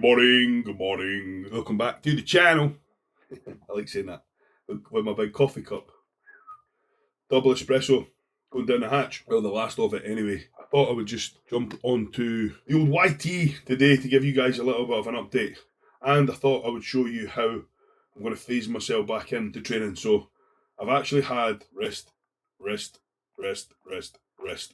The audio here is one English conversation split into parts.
Good morning. Welcome back to the channel. I like saying that. With my big coffee cup. Double espresso going down the hatch. Well, the last of it anyway. I thought I would just jump onto the old YT today to give you guys a little bit of an update. And I thought I would show you how I'm going to phase myself back into training. So I've actually had rest.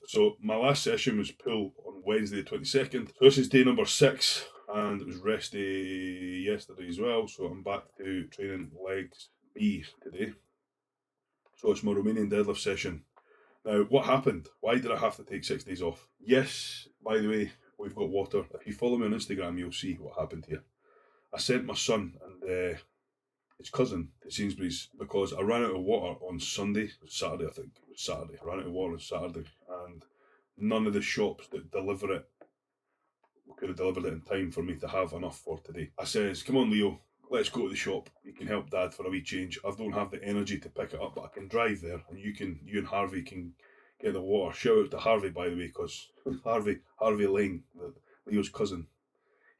So my last session was pull on Wednesday the 22nd. So this is day number 6. And it was rest day yesterday as well, so I'm back to training legs B today. So it's my Romanian deadlift session. Now, what happened? Why did I have to take 6 days off? Yes, by the way, we've got water. If you follow me on Instagram, you'll see what happened here. I sent my son and his cousin to Sainsbury's because I ran out of water on Sunday. It was Saturday, I think. It was Saturday. I ran out of water on Saturday, and none of the shops that deliver it could have delivered it in time for me to have enough for today. I says, come on Leo, let's go to the shop. You can help Dad for a wee change. I don't have the energy to pick it up, but I can drive there, and you and Harvey can get the water. Shout out to Harvey, by the way, because Harvey Lane, Leo's cousin,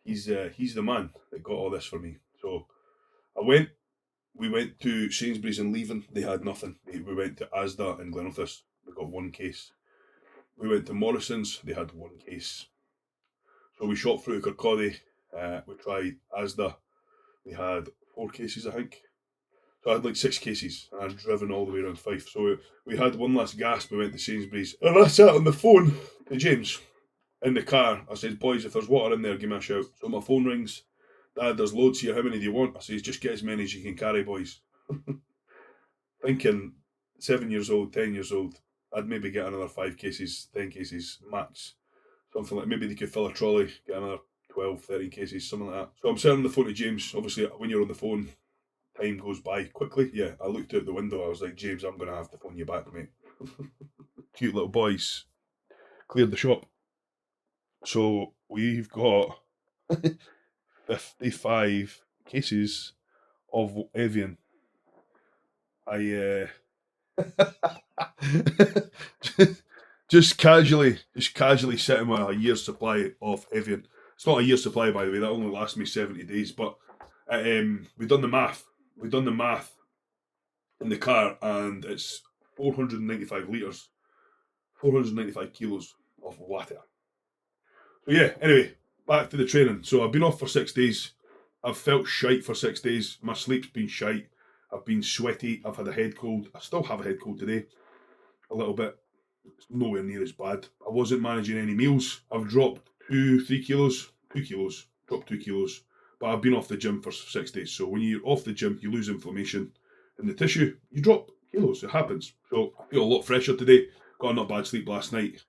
he's the man that got all this for me. So we went to Sainsbury's in Leven, they had nothing. We went to Asda in Glenrothes, we got 1 case. We went to Morrison's, they had 1 case. So we shot through Kirkcaldy, we tried Asda, we had 4 cases I think. So I had like 6 cases and I'd driven all the way around Fife. So we had one last gasp, we went to Sainsbury's and I sat on the phone to James in the car. I said, boys, if there's water in there, give me a shout. So my phone rings, Dad, there's loads here, how many do you want? I says, just get as many as you can carry, boys. Thinking 7 years old, 10 years old, I'd maybe get another 5 cases, 10 cases max. Something like, maybe they could fill a trolley, get another 12, 13 cases, something like that. So I'm sitting on the phone to James. Obviously, when you're on the phone, time goes by quickly. Yeah, I looked out the window. I was like, James, I'm going to have to phone you back, mate. Cute little boys cleared the shop. So we've got 55 cases of Evian. Just casually sitting with a year's supply of Evian. It's not a year's supply, by the way, that only lasts me 70 days, but we've done the math. We've done the math in the car, and it's 495 litres, 495 kilos of water. So yeah, anyway, back to the training. So I've been off for 6 days. I've felt shite for 6 days. My sleep's been shite. I've been sweaty. I've had a head cold. I still have a head cold today, a little bit. It's nowhere near as bad. I wasn't managing any meals. I've dropped 2 kilos. Dropped 2 kilos. But I've been off the gym for 6 days. So when you're off the gym, you lose inflammation in the tissue. You drop kilos. It happens. So I feel a lot fresher today. Got a not bad sleep last night.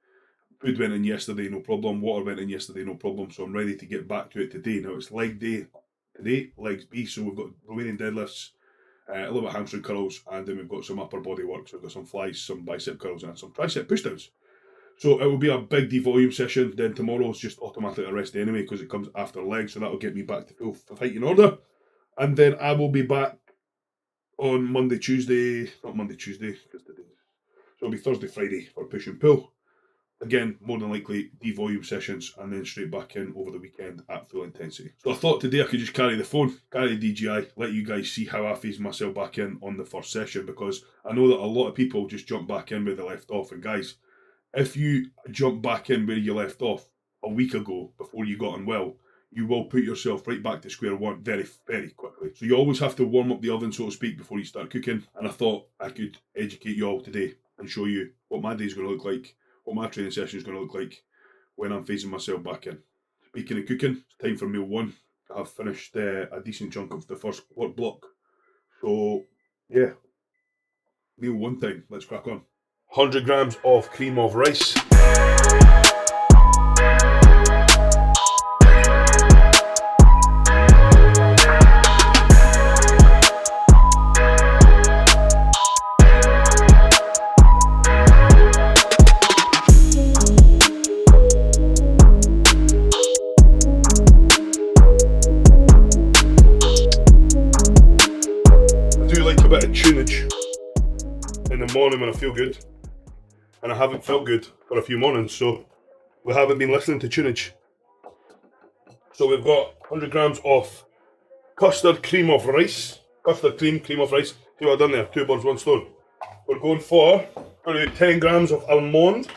Food went in yesterday, no problem. Water went in yesterday, no problem. So I'm ready to get back to it today. Now it's leg day today, legs B. So we've got Romanian deadlifts, a little bit of hamstring curls, and then we've got some upper body work. So we've got some flies, some bicep curls, and some tricep pushdowns. So it will be a big devolume session. Then tomorrow's just automatically a rest anyway because it comes after legs. So that'll get me back to full fighting order. And then I will be back on Monday, Tuesday. Not Monday, Tuesday, because today. So it'll be Thursday, Friday for push and pull. Again, more than likely devolume sessions, and then straight back in over the weekend at full intensity. So I thought today I could just carry the phone, carry the DJI, let you guys see how I phase myself back in on the first session, because I know that a lot of people just jump back in where they left off. And guys, if you jump back in where you left off a week ago before you got unwell, you will put yourself right back to square one very, very quickly. So you always have to warm up the oven, so to speak, before you start cooking. And I thought I could educate you all today and show you what my day is going to look like, what my training session is going to look like when I'm phasing myself back in. Speaking of cooking, it's time for meal 1. I've finished a decent chunk of the first work block. So, yeah, meal 1 time. Let's crack on. 100 grams of cream of rice. A bit of tunage in the morning when I feel good, and I haven't felt good for a few mornings, so we haven't been listening to tunage. So we've got 100 grams of custard cream of rice. Custard cream of rice. See what I've done there? 2 birds, 1 stone. We're going for 10 grams of almond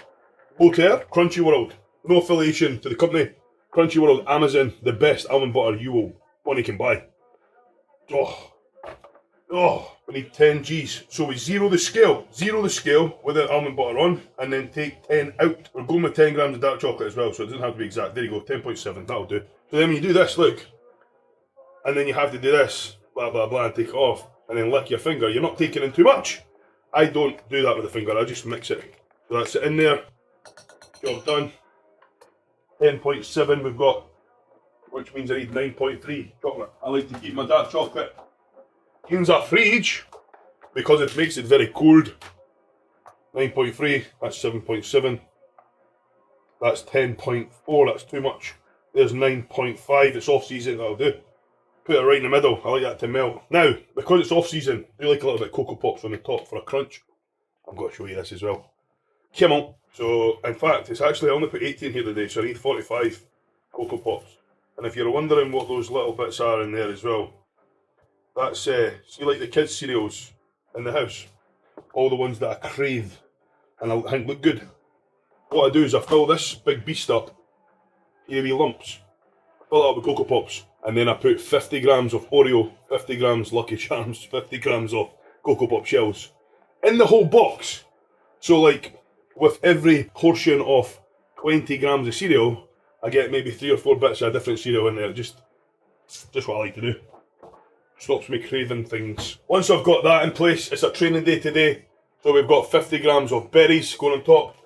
butter, Crunchy World. No affiliation to the company. Crunchy World, Amazon, the best almond butter money can buy. We need 10 G's. So we zero the scale with the almond butter on, and then take 10 out. We're going with 10 grams of dark chocolate as well, so it doesn't have to be exact. There you go, 10.7, that'll do. So then when you do this, look, and then you have to do this, blah, blah, blah, and take it off, and then lick your finger. You're not taking in too much. I don't do that with the finger, I just mix it. So that's it in there. Job done. 10.7 we've got, which means I need 9.3 chocolate. I like to keep my dark chocolate in the fridge because it makes it very cold. 9.3, that's 7.7. That's 10.4, that's too much. There's 9.5, it's off season, that'll do. Put it right in the middle, I like that to melt. Now, because it's off season, I do like a little bit of Cocoa Pops on the top for a crunch. I'm going to show you this as well. Come on. So, in fact, it's actually, I only put 18 here today, so I need 45 Cocoa Pops. And if you're wondering what those little bits are in there as well, that's, see like the kids' cereals in the house, all the ones that I crave and I think look good. What I do is I fill this big beast up, here wee lumps, fill it up with Cocoa Pops, and then I put 50 grams of Oreo, 50 grams Lucky Charms, 50 grams of Cocoa Pop shells in the whole box. So like, with every portion of 20 grams of cereal, I get maybe 3 or 4 bits of a different cereal in there. Just what I like to do. Stops me craving things. Once I've got that in place, it's a training day today. So we've got 50 grams of berries going on top.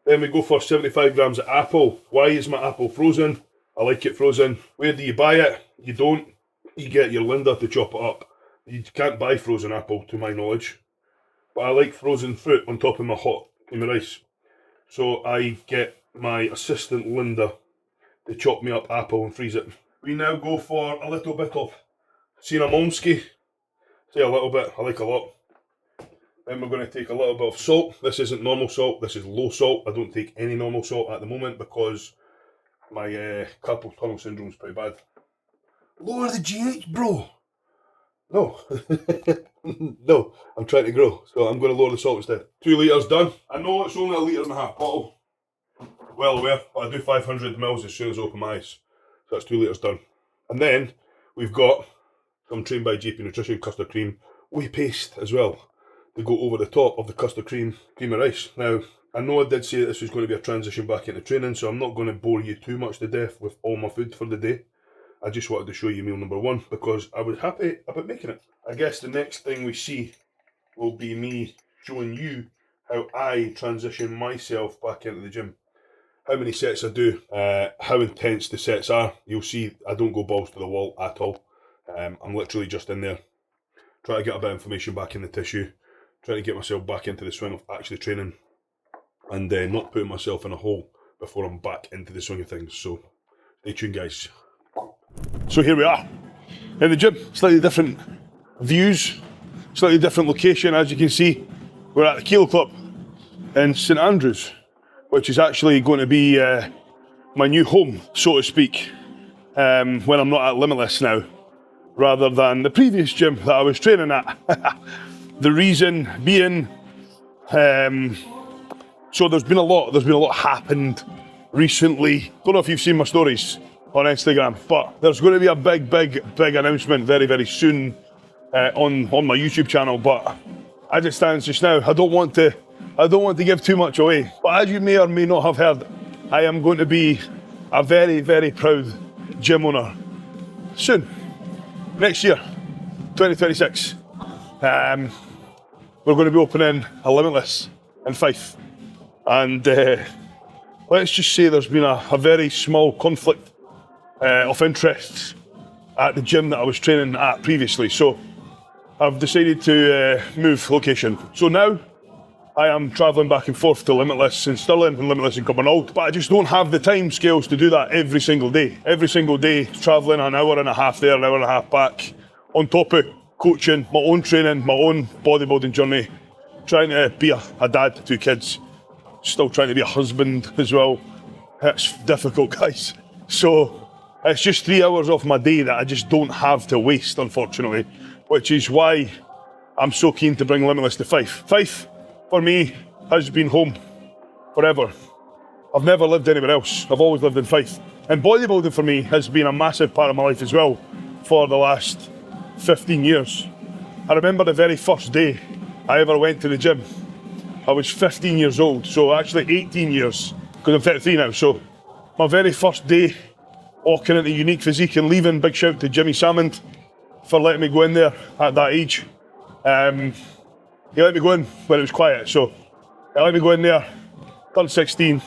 Then we go for 75 grams of apple. Why is my apple frozen? I like it frozen. Where do you buy it? You don't. You get your Linda to chop it up. You can't buy frozen apple, to my knowledge. But I like frozen fruit on top of my hot cream of rice. So I get my assistant Linda to chop me up apple and freeze it. We now go for a little bit of cinnamonsky. Say a little bit, I like a lot. Then we're going to take a little bit of salt. This isn't normal salt, this is low salt. I don't take any normal salt at the moment because my carpal tunnel syndrome is pretty bad. Lower the GH, bro! No. No, I'm trying to grow, so I'm going to lower the salt instead. 2 litres done. I know it's only a 1.5 litre bottle. Well aware, but I do 500 mils as soon as I open my eyes. So that's 2 litres done. And then we've got some Trained by JP Nutrition custard cream whey paste as well to go over the top of the custard cream of rice. Now, I know I did say that this was going to be a transition back into training, so I'm not going to bore you too much to death with all my food for the day. I just wanted to show you meal number 1 because I was happy about making it. I guess the next thing we see will be me showing you how I transition myself back into the gym. How many sets I do, how intense the sets are. You'll see I don't go balls to the wall at all. I'm literally just in there trying to get a bit of information back in the tissue, trying to get myself back into the swing of actually training and not putting myself in a hole before I'm back into the swing of things. So stay tuned, guys. So here we are in the gym, slightly different views, slightly different location. As you can see, we're at the Kilo Club in St Andrews, which is actually going to be my new home, so to speak, when I'm not at Limitless now, rather than the previous gym that I was training at. The reason being, so there's been a lot happened recently. Don't know if you've seen my stories on Instagram, but there's going to be a big announcement very, very soon on my YouTube channel. But as it stands just now, I don't want to give too much away. But as you may or may not have heard, I am going to be a very, very proud gym owner soon, next year, 2026. We're going to be opening a Limitless in Fife, and let's just say there's been a very small conflict of interests at the gym that I was training at previously, so I've decided to move location. So now I am travelling back and forth to Limitless in Stirling and Limitless in Cumbernauld, but I just don't have the time scales to do that every single day. Every single day, travelling an hour and a half there, an hour and a half back, on top of coaching, my own training, my own bodybuilding journey, trying to be a dad to 2 kids, still trying to be a husband as well. It's difficult, guys. So It's just 3 hours off my day that I just don't have to waste, unfortunately, which is why I'm so keen to bring Limitless to Fife. Fife, for me, has been home forever. I've never lived anywhere else. I've always lived in Fife. And bodybuilding for me has been a massive part of my life as well for the last 15 years. I remember the very first day I ever went to the gym. I was 15 years old, so actually 18 years, because I'm 33 now. So my very first day walking into Unique Physique and leaving, big shout to Jimmy Salmond for letting me go in there at that age. He let me go in when it was quiet, so he let me go in there, turned 16,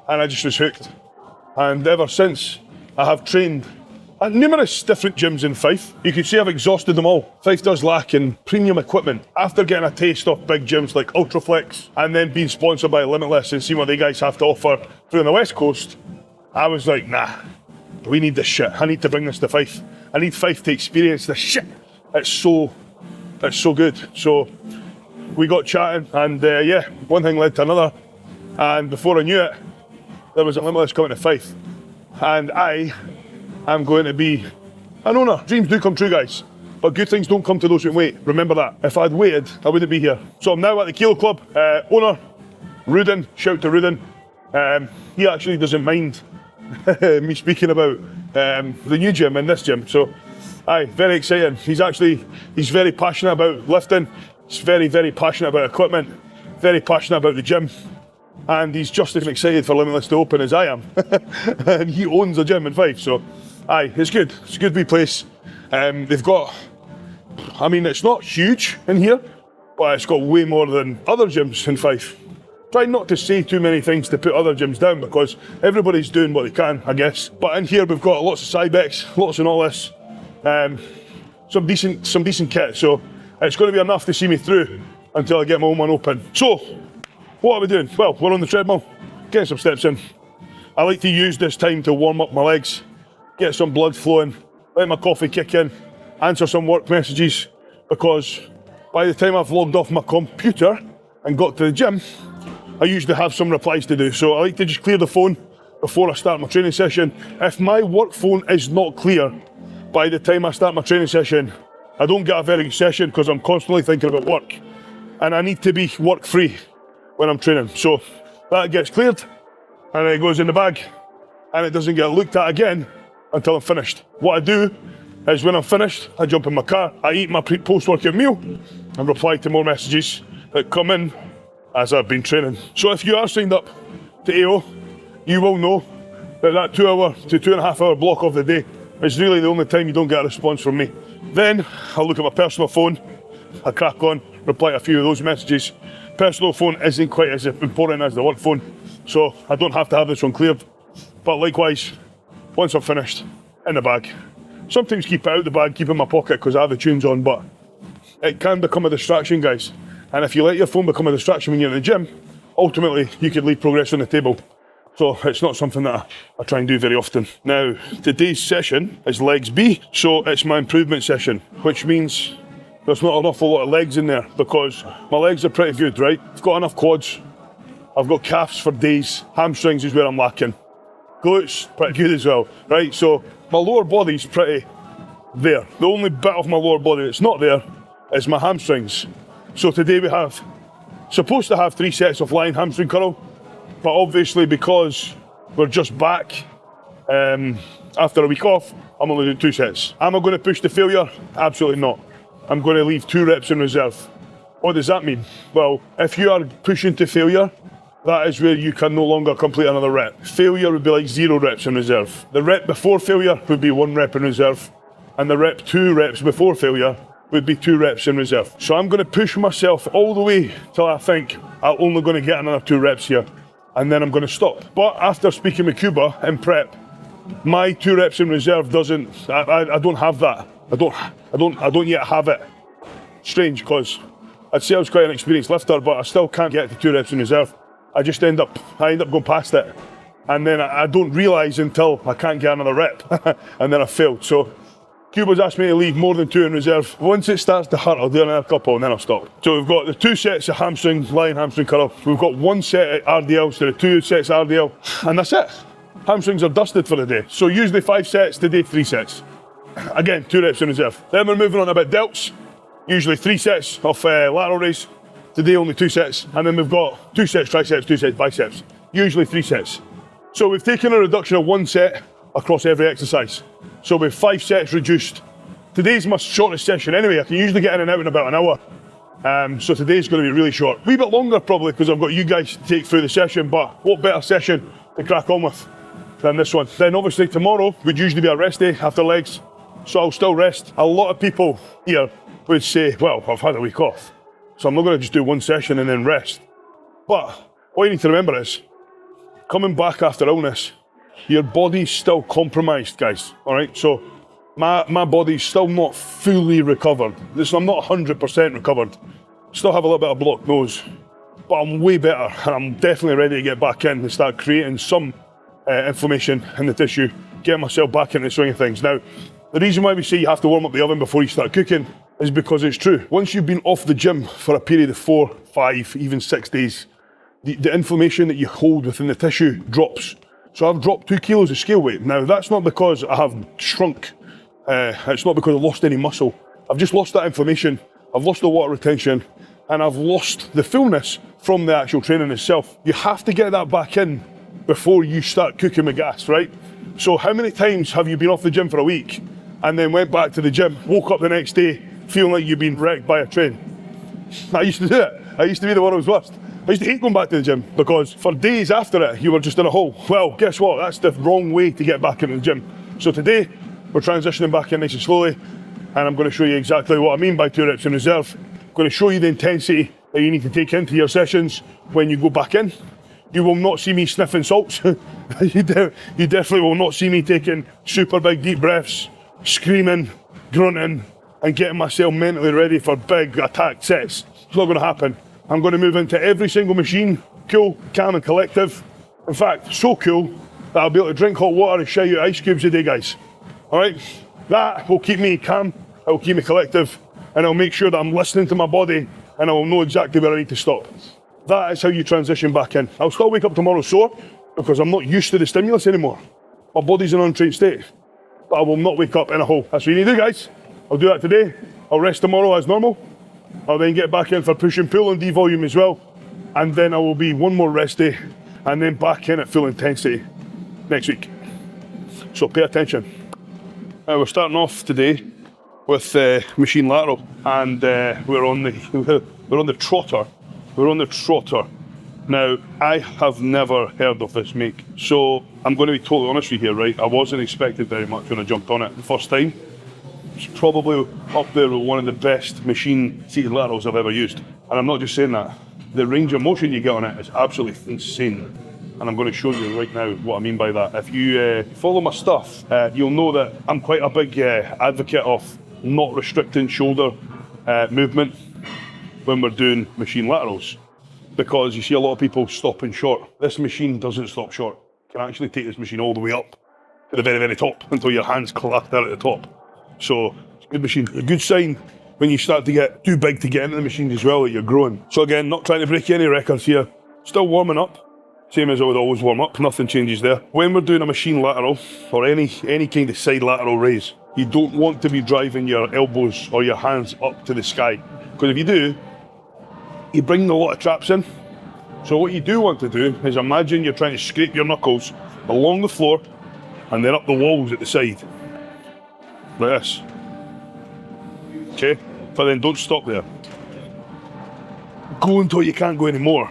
and I just was hooked. And ever since, I have trained at numerous different gyms in Fife. You can see I've exhausted them all. Fife does lack in premium equipment. After getting a taste of big gyms like Ultraflex and then being sponsored by Limitless and seeing what they guys have to offer through on the West Coast, I was like, nah, we need this shit. I need to bring this to Fife. I need Fife to experience this shit. It's so good. So we got chatting and yeah, one thing led to another. And before I knew it, there was a Limitless coming to Fife. And I am going to be an owner. Dreams do come true, guys. But good things don't come to those who wait. Remember that. If I'd waited, I wouldn't be here. So I'm now at the Kilo Club. Owner, Rudin. Shout to Rudin. He actually doesn't mind me speaking about the new gym and this gym. So, aye, very exciting. He's very passionate about lifting. He's very, very passionate about equipment. Very passionate about the gym. And he's just as excited for Limitless to open as I am. And he owns a gym in Fife, so aye, it's good. It's a good wee place. They've got, I mean, it's not huge in here, but it's got way more than other gyms in Fife. Try not to say too many things to put other gyms down because everybody's doing what they can, I guess. But in here we've got lots of Cybex, lots and all this. Some decent kit, so it's going to be enough to see me through until I get my own one open. So, what are we doing? Well, we're on the treadmill, getting some steps in. I like to use this time to warm up my legs, get some blood flowing, let my coffee kick in, answer some work messages, because by the time I've logged off my computer and got to the gym, I usually have some replies to do. So I like to just clear the phone before I start my training session. If my work phone is not clear by the time I start my training session, I don't get a very good session because I'm constantly thinking about work. And I need to be work-free when I'm training. So that gets cleared and then it goes in the bag and it doesn't get looked at again until I'm finished. What I do is when I'm finished, I jump in my car, I eat my post-workout meal and reply to more messages that come in as I've been training. So if you are signed up to AO, you will know that 2 hour to 2.5 hour block of the day is really the only time you don't get a response from me. Then I'll look at my personal phone, I crack on, reply to a few of those messages. Personal phone isn't quite as important as the work phone, so I don't have to have this one cleared. But likewise, once I'm finished, in the bag. Sometimes keep it out of the bag, keep it in my pocket because I have the tunes on, but it can become a distraction, guys. And if you let your phone become a distraction when you're in the gym, ultimately you could leave progress on the table. So it's not something that I try and do very often. Now, today's session is legs B, so it's my improvement session, which means there's not an awful lot of legs in there because my legs are pretty good, right? I've got enough quads, I've got calves for days, hamstrings is where I'm lacking. Glutes, pretty good as well, right? So my lower body's pretty there. The only bit of my lower body that's not there is my hamstrings. So today we have, supposed to have 3 sets of lying hamstring curl, but obviously because we're just back after a week off, I'm only doing 2 sets. Am I going to push to failure? Absolutely not. I'm going to leave 2 reps in reserve. What does that mean? Well, if you are pushing to failure, that is where you can no longer complete another rep. Failure would be like 0 reps in reserve. The rep before failure would be 1 rep in reserve, and the 2 reps before failure would be 2 reps in reserve. So I'm going to push myself all the way till I think I'm only going to get another 2 reps here, and then I'm going to stop. But after speaking with Cuba in prep, my 2 reps in reserve doesn't. I don't have that. I don't yet have it. Strange, because I'd say I was quite an experienced lifter, but I still can't get to 2 reps in reserve. I end up going past it, and then I don't realise until I can't get another rep, and then I failed. So Cuba's asked me to leave more than 2 in reserve. Once it starts to hurt, I'll do another couple and then I'll stop. So we've got the 2 sets of lying hamstring curl. We've got 1 set of RDL, so the 2 sets of RDL, and that's it. hamstrings are dusted for the day. So usually 5 sets, today 3 sets. Again, 2 reps in reserve. Then we're moving on a bit delts. Usually 3 sets of lateral raise. Today only 2 sets. And then we've got 2 sets triceps, 2 sets biceps. Usually 3 sets. So we've taken a reduction of 1 set across every exercise. So we've 5 sets reduced. Today's my shortest session anyway. I can usually get in and out in about an hour. So today's going to be really short. A wee bit longer probably because I've got you guys to take through the session, but what better session to crack on with than this one. Then obviously tomorrow would usually be a rest day after legs, so I'll still rest. A lot of people here would say, well, I've had a week off, so I'm not going to just do 1 session and then rest. But what you need to remember is, coming back after illness, your body's still compromised, guys, all right? So my body's still not fully recovered. I'm not 100% recovered. Still have a little bit of blocked nose, but I'm way better, and I'm definitely ready to get back in and start creating some inflammation in the tissue, get myself back into the swing of things. Now, the reason why we say you have to warm up the oven before you start cooking is because it's true. Once you've been off the gym for a period of 4, 5, even 6 days, the inflammation that you hold within the tissue drops. So I've dropped 2 kilos of scale weight. Now, that's not because I have shrunk. It's not because I've lost any muscle. I've just lost that inflammation. I've lost the water retention, and I've lost the fullness from the actual training itself. You have to get that back in before you start cooking with gas, right? So how many times have you been off the gym for a week and then went back to the gym, woke up the next day feeling like you've been wrecked by a train? I used to do it. I used to be the one who was worst. I used to hate going back to the gym because for days after it, you were just in a hole. Well, guess what? That's the wrong way to get back into the gym. So today, we're transitioning back in nice and slowly, and I'm going to show you exactly what I mean by 2 reps in reserve. I'm going to show you the intensity that you need to take into your sessions when you go back in. You will not see me sniffing salts. You definitely will not see me taking super big deep breaths, screaming, grunting, and getting myself mentally ready for big attack sets. It's not going to happen. I'm going to move into every single machine, cool, calm and collective. In fact, so cool that I'll be able to drink hot water and shout you ice cubes a day, guys. All right? That will keep me calm, it will keep me collective, and it'll make sure that I'm listening to my body and I will know exactly where I need to stop. That is how you transition back in. I'll still wake up tomorrow sore because I'm not used to the stimulus anymore. My body's in an untrained state, but I will not wake up in a hole. That's what you need to do, guys. I'll do that today. I'll rest tomorrow as normal. I'll then get back in for push and pull and devolume as well. And then I will be 1 more rest day and then back in at full intensity next week. So pay attention. We're starting off today with machine lateral, and we're on the trotter. We're on the trotter. Now, I have never heard of this make, so I'm going to be totally honest with you here, right? I wasn't expecting very much when I jumped on it the first time. It's probably up there with one of the best machine seated laterals I've ever used. And I'm not just saying that. The range of motion you get on it is absolutely insane. And I'm going to show you right now what I mean by that. If you follow my stuff, you'll know that I'm quite a big advocate of not restricting shoulder movement when we're doing machine laterals, because you see a lot of people stopping short. This machine doesn't stop short. You can actually take this machine all the way up to the very, very top until your hands collapse out at the top. So it's a good machine. A good sign when you start to get too big to get into the machine as well, that you're growing. So again, not trying to break any records here. Still warming up. Same as I would always warm up, nothing changes there. When we're doing a machine lateral, or any kind of side lateral raise, you don't want to be driving your elbows or your hands up to the sky. Because if you do, you bring a lot of traps in. So what you do want to do is imagine you're trying to scrape your knuckles along the floor and then up the walls at the side. Like this. Okay? But then don't stop there. Go until you can't go anymore.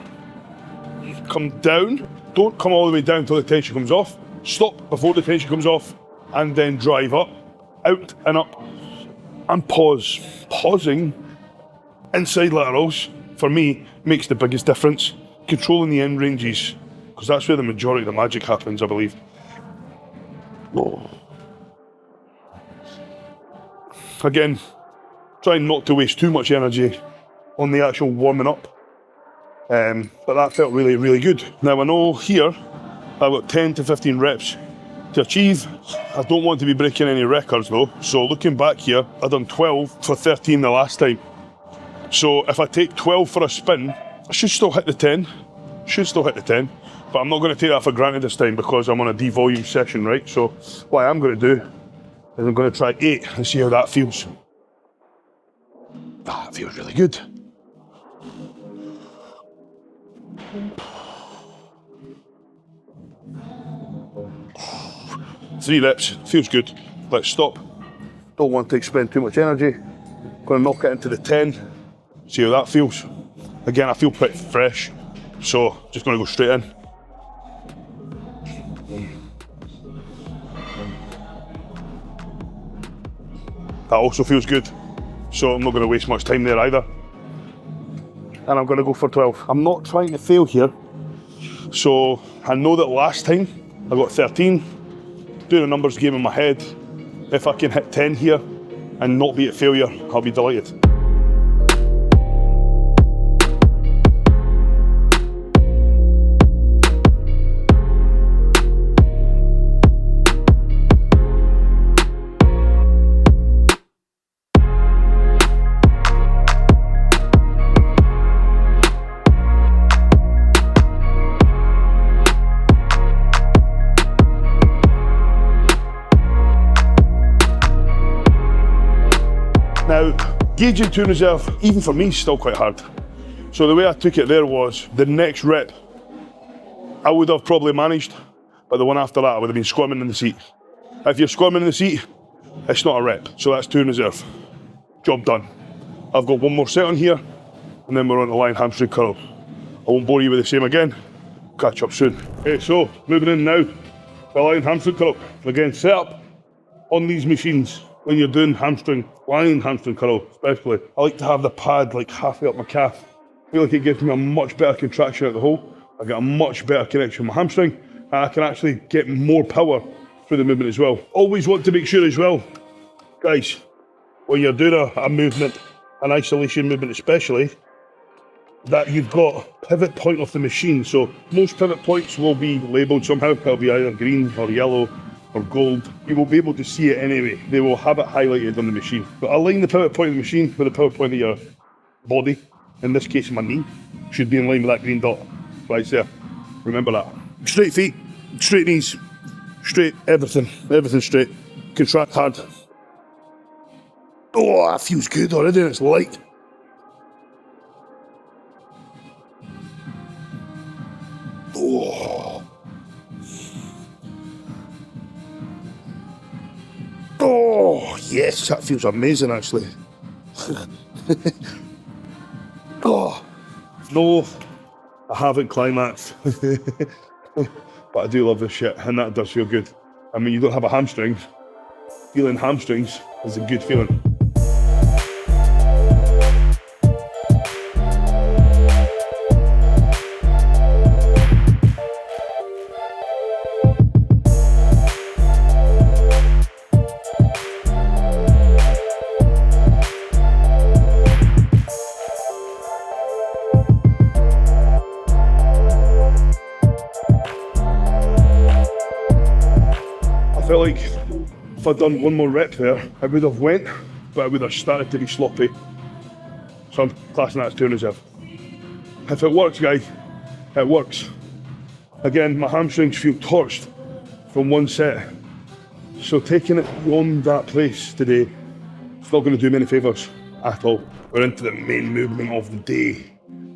Come down. Don't come all the way down until the tension comes off. Stop before the tension comes off, and then drive up, out and up, and pause. Pausing inside laterals, for me, makes the biggest difference. Controlling the end ranges, because that's where the majority of the magic happens, I believe. Again, trying not to waste too much energy on the actual warming up. But that felt really, really good. Now I know here I've got 10 to 15 reps to achieve. I don't want to be breaking any records though. So looking back here, I've done 12 for 13 the last time. So if I take 12 for a spin, I should still hit the 10. But but I'm not going to take that for granted this time because I'm on a devolume session, right? So what I am going to do is I'm going to try 8 and see how that feels. That feels really good. Three reps, feels good. Let's stop. Don't want to expend too much energy. Going to knock it into the 10, see how that feels. Again, I feel pretty fresh, so just going to go straight in. That also feels good, so I'm not going to waste much time there either. And I'm going to go for 12. I'm not trying to fail here, so I know that last time I got 13. Doing a numbers game in my head, if I can hit 10 here and not be at failure, I'll be delighted. Now, gauging to reserve, even for me, is still quite hard. So the way I took it there was, the next rep, I would have probably managed, but the one after that, I would have been squirming in the seat. If you're squirming in the seat, it's not a rep, so that's 2 in reserve. Job done. I've got one more set on here, and then we're on the lying hamstring curl. I won't bore you with the same again. Catch up soon. Okay, so moving in now, the lying hamstring curl. Again, set up on these machines. When you're doing lying hamstring curl especially, I like to have the pad like halfway up my calf. I feel like it gives me a much better contraction at the hole. I get a much better connection with my hamstring, and I can actually get more power through the movement as well. Always want to make sure as well, guys, when you're doing a movement, an isolation movement especially, that you've got pivot point of the machine. So most pivot points will be labelled somehow. It'll be either green or yellow or gold. You will be able to see it anyway. They will have it highlighted on the machine. But align the pivot point of the machine with the pivot point of your body. In this case, my knee should be in line with that green dot right there. Remember that. Straight feet, straight knees, straight everything straight. Contract hard. Oh, that feels good already, and it's light. Oh. Oh, yes, that feels amazing actually. Oh, no, I haven't climaxed. But I do love this shit, and that does feel good. I mean, you don't have a hamstring. Feeling hamstrings is a good feeling. I felt like if I'd done one more rep there, I would have went, but I would have started to be sloppy. So I'm classing that as 2 in reserve. If it works, guys, it works. Again, my hamstrings feel torched from one set. So taking it beyond that place today, it's not going to do me any favours at all. We're into the main movement of the day,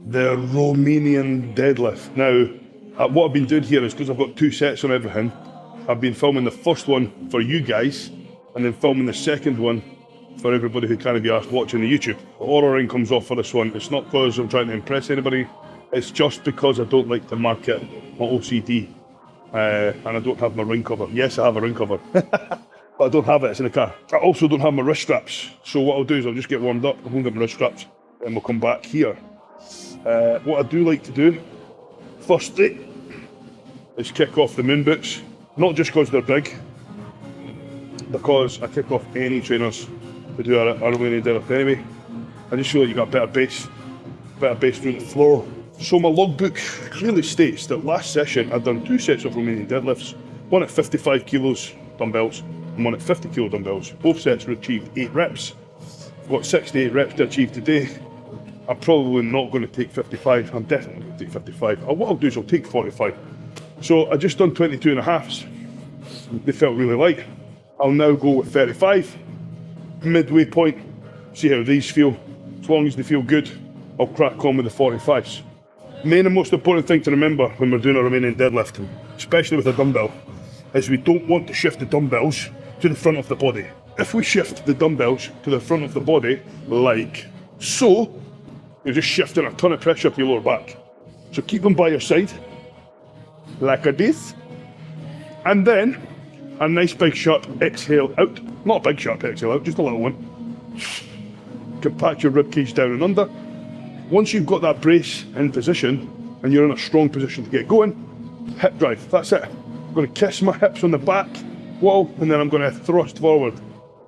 the Romanian deadlift. Now, what I've been doing here is because I've got 2 sets on everything, I've been filming the first one for you guys, and then filming the second one for everybody who can't be asked watching the YouTube. The Aura ring comes off for this one. It's not because I'm trying to impress anybody, it's just because I don't like to market my OCD, and I don't have my ring cover. Yes, I have a ring cover, but I don't have it, it's in the car. I also don't have my wrist straps, so what I'll do is I'll just get warmed up, I'll get my wrist straps, and we'll come back here. What I do like to do, firstly, is kick off the moon boots. Not just because they're big, because I kick off any trainers to do a Romanian deadlift anyway. I just feel like you got better base through the floor. So my logbook clearly states that last session I'd done 2 sets of Romanian deadlifts, one at 55 kilos dumbbells and one at 50 kilo dumbbells. Both sets were achieved 8 reps. I've got 68 reps to achieve today. I'm probably not going to take 55, I'm definitely going to take 55. What I'll do is I'll take 45. So I just done 22 and a halves. They felt really light. I'll now go with 35, midway point, see how these feel. As long as they feel good, I'll crack on with the 45s. Main and most important thing to remember when we're doing a Romanian deadlift, especially with a dumbbell, is we don't want to shift the dumbbells to the front of the body. If we shift the dumbbells to the front of the body, like so, you're just shifting a ton of pressure to your lower back. So keep them by your side, like this, and then a nice big sharp exhale out. Not a big sharp exhale out, just a little one. Compact your rib cage down and under. Once you've got that brace in position and you're in a strong position to get going, hip drive, that's it. I'm going to kiss my hips on the back wall and then I'm going to thrust forward.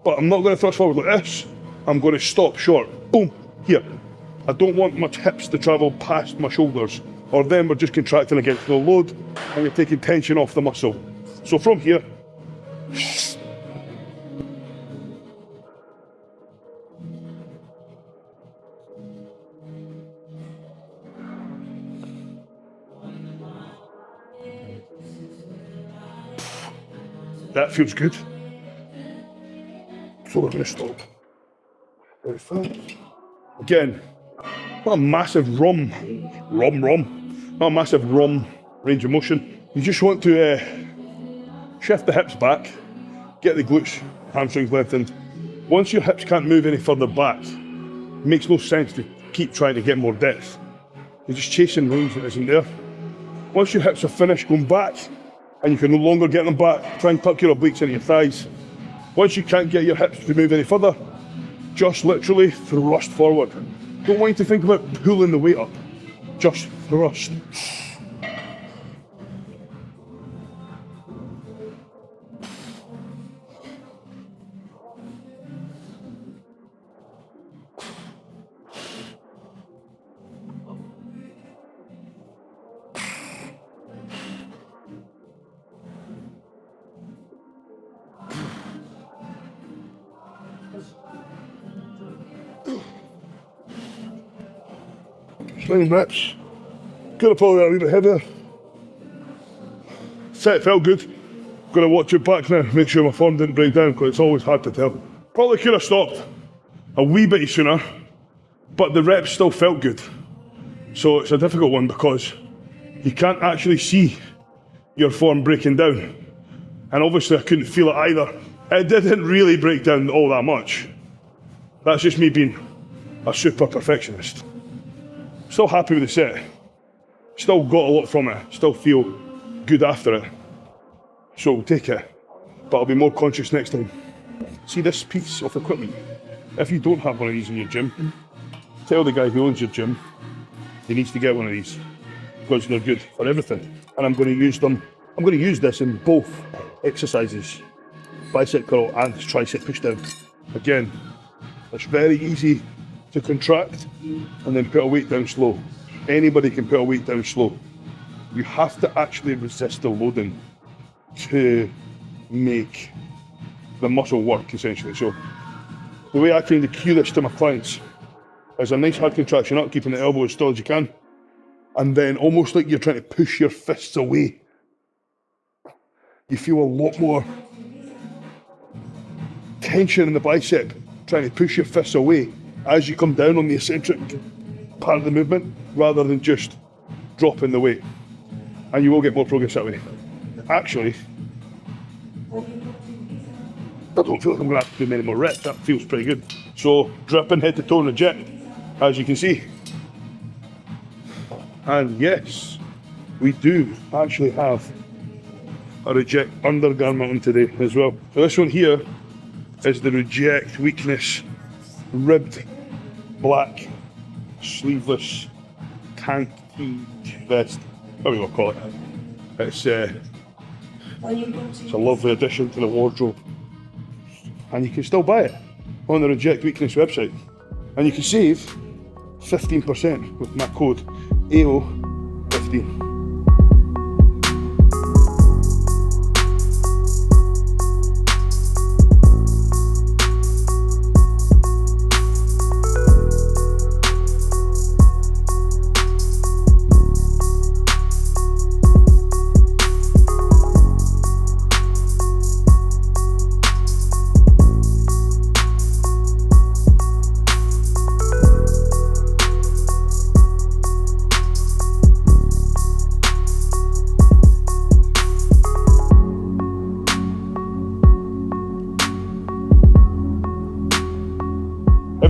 But I'm not going to thrust forward like this, I'm going to stop short. Boom, here. I don't want my hips to travel past my shoulders, or then we're just contracting against the load and you're taking tension off the muscle. So from here, that feels good. So we're going to stop. Very fast. Again, not a massive not a massive range of motion. You just want to shift the hips back, get the glutes, hamstrings lengthened. Once your hips can't move any further back, it makes no sense to keep trying to get more depth. You're just chasing range that isn't there. Once your hips are finished going back, and you can no longer get them back, try and tuck your obliques into your thighs. Once you can't get your hips to move any further, just literally thrust forward. Don't want you to think about pulling the weight up, just thrust. Swinging reps. Could have pulled that a wee bit heavier. Set felt good. Gonna watch it back now, make sure my form didn't break down, because it's always hard to tell. Probably could have stopped a wee bit sooner, but the reps still felt good. So it's a difficult one because you can't actually see your form breaking down. And obviously I couldn't feel it either. It didn't really break down all that much. That's just me being a super perfectionist. Still happy with the set. Still got a lot from it. Still feel good after it. So we'll take it. But I'll be more conscious next time. See this piece of equipment? If you don't have one of these in your gym, tell the guy who owns your gym he needs to get one of these because they're good for everything. And I'm going to use them. I'm going to use this in both exercises. Bicep curl and tricep push down. Again, it's very easy to contract and then put a weight down slow. Anybody can put a weight down slow. You have to actually resist the loading to make the muscle work, essentially. So the way I kind of cue this to my clients is a nice hard contraction up, keeping the elbow as still as you can, and then almost like you're trying to push your fists away. You feel a lot more tension in the bicep, trying to push your fists away as you come down on the eccentric part of the movement, rather than just dropping the weight. And you will get more progress that way. Actually, I don't feel like I'm going to have to do many more reps. That feels pretty good. So, dripping head to toe in rject, as you can see. And yes, we do actually have a rject undergarment on today as well. So this one here is the rject weakness ribbed black sleeveless tank vest, whatever you want to call it. It's a lovely addition to the wardrobe, and you can still buy it on the Reject Weakness website, and you can save 15% with my code AO15.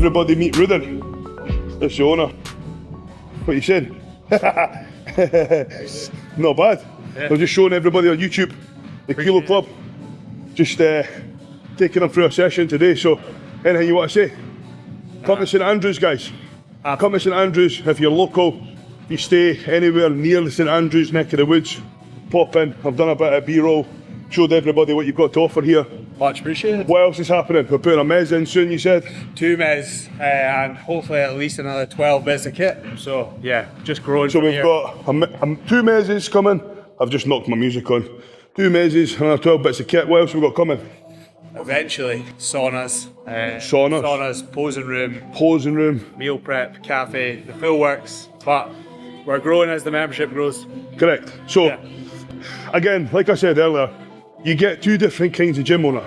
everybody meet Rudin. That's the owner. What are you saying? Not bad. Yeah. I'm just showing everybody on YouTube the Kilo Club. Just taking them through a session today. So, anything you want to say? Come to St Andrews, guys. Come to St Andrews if you're local. If you stay anywhere near the St Andrews neck of the woods, pop in. I've done a bit of B-roll, showed everybody what you've got to offer here. Much appreciated. What else is happening? We're putting a mez in soon, you said? 2 mez and hopefully at least another 12 bits of kit. So yeah, just growing. So from we've here. got 2 mezes coming. I've just knocked my music on. 2 mezes, another 12 bits of kit. What else have we got coming? Eventually saunas, Saunas. posing room, meal prep, cafe, the full works. But we're growing as the membership grows. Correct. So, Yeah. again, like I said earlier, you get 2 different kinds of gym owner.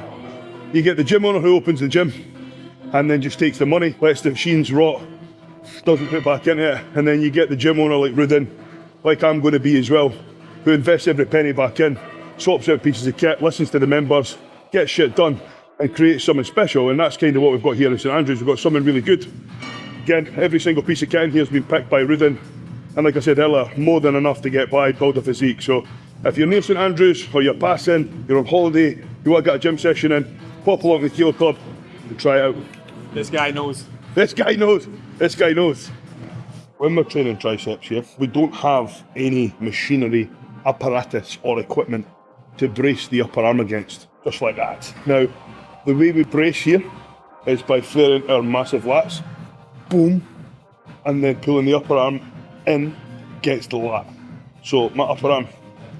You get the gym owner who opens the gym and then just takes the money, lets the machines rot, doesn't put back into it. And then you get the gym owner like Rudin, like I'm going to be as well, who invests every penny back in, swaps out pieces of kit, listens to the members, gets shit done and creates something special. And that's kind of what we've got here in St Andrews. We've got something really good. Again, every single piece of kit in here has been picked by Rudin. And like I said earlier, more than enough to get by, build a physique. So if you're near St Andrews or you're passing, you're on holiday, you want to get a gym session in, pop along to the Kilo Club and try it out. This guy knows. This guy knows. This guy knows. When we're training triceps here, we don't have any machinery, apparatus or equipment to brace the upper arm against, just like that. Now, the way we brace here is by flaring our massive lats, boom, and then pulling the upper arm in against the lat. So my upper arm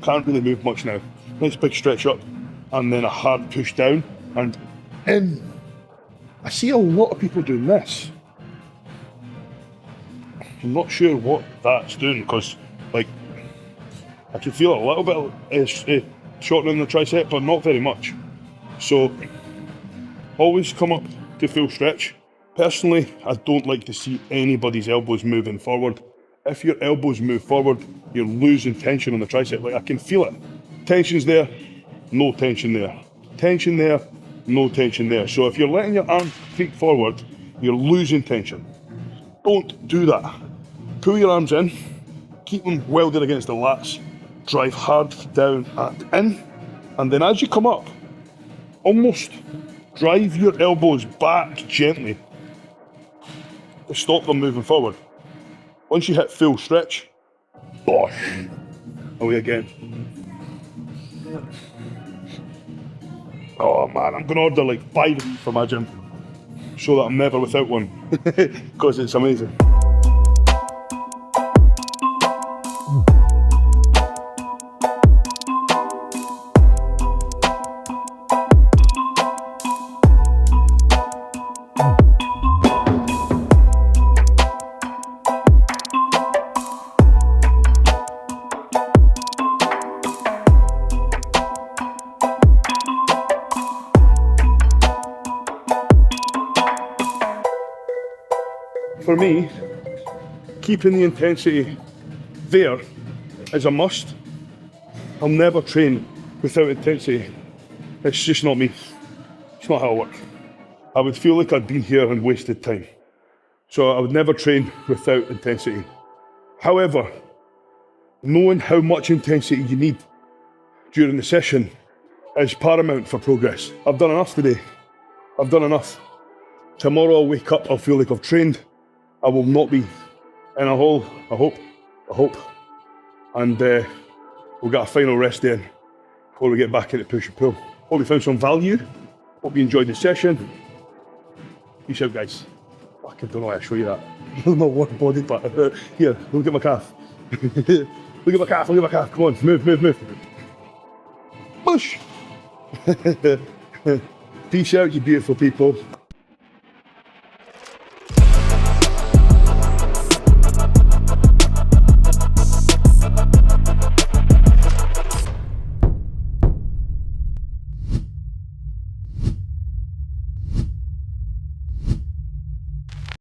can't really move much now. Nice big stretch up, and then a hard push down and in. I see a lot of people doing this. I'm not sure what that's doing because, like, I can feel a little bit of shortening the tricep, but not very much. So, always come up to full stretch. Personally, I don't like to see anybody's elbows moving forward. If your elbows move forward, you're losing tension on the tricep. Like, I can feel it. Tension's there, no tension there. Tension there, no tension there. So if you're letting your arm peek forward, you're losing tension. Don't do that. Pull your arms in, keep them welded against the lats, drive hard down and in, and then as you come up, almost drive your elbows back gently to stop them moving forward. Once you hit full stretch, bosh, away again. Oh man, I'm gonna order like 5 for my gym so that I'm never without one, because it's amazing. For me, keeping the intensity there is a must. I'll never train without intensity. It's just not me. It's not how I work. I would feel like I'd been here and wasted time. So I would never train without intensity. However, knowing how much intensity you need during the session is paramount for progress. I've done enough today. I've done enough. Tomorrow I'll wake up, I'll feel like I've trained. I will not be in a hole, I hope. And we'll get a final rest in before we get back into push and pull. Hope you found some value. Hope you enjoyed the session. Peace out, guys. I don't know how to show you that. My one body part. Here, look at my calf. Look at my calf, look at my calf. Come on, move. Push. Peace out, you beautiful people.